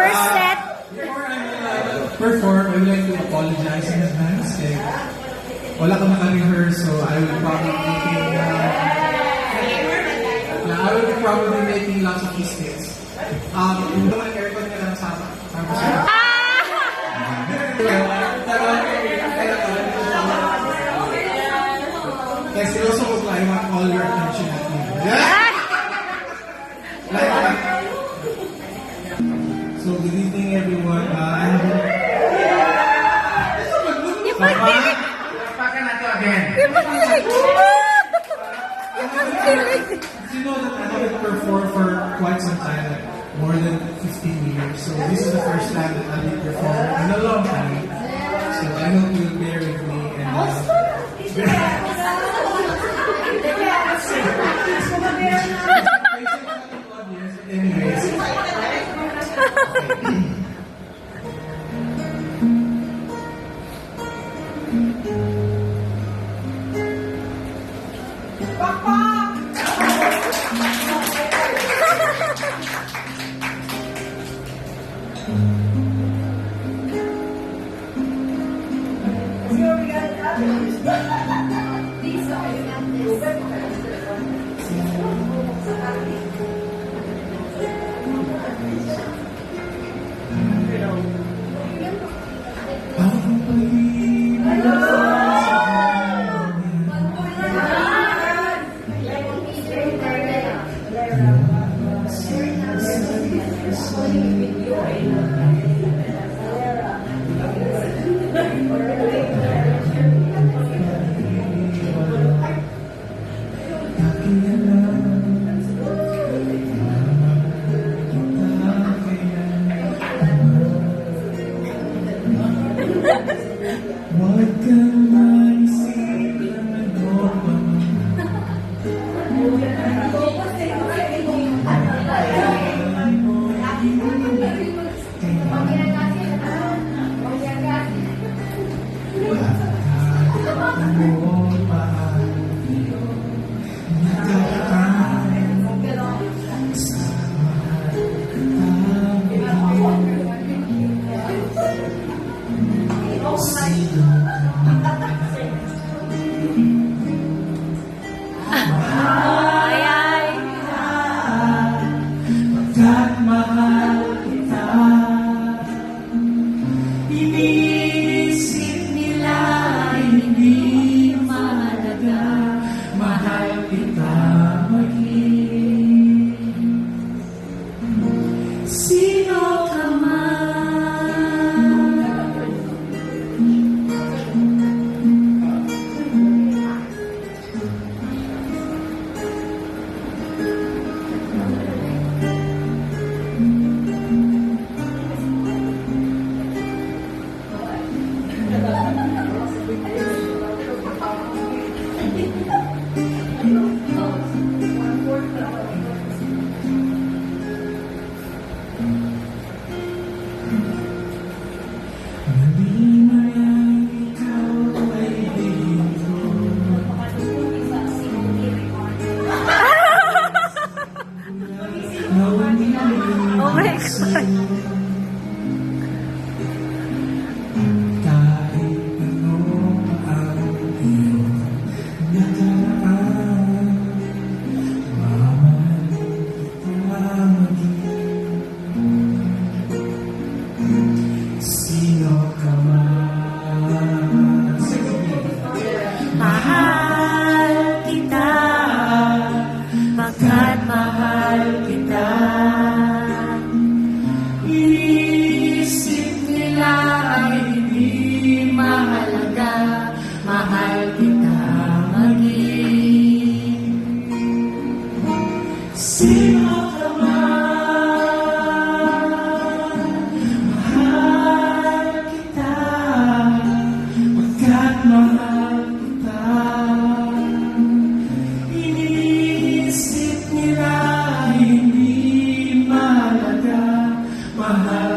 first set. Before I perform, I would like to apologize in advance. Wala ko naka-rehearse, so I will probably making lots of mistakes. Yung mga aircon nila lang sama. Kaya seryoso ko I want all your attention at me. So, good evening everyone. Papakan na to again. You know that I haven't performed for quite some time, like more than 15 years. So this is the first time that I've been performing in a long time. So I hope you'll bear with me anyways. Oh my God. Mahal kita, pagkat mahal kita. Inisip nila ay hindi mahalaga, mahal kita maging. Sino ka man, mahal kita, pagkat mahal kita. Inisip nila hindi mahalaga, mahal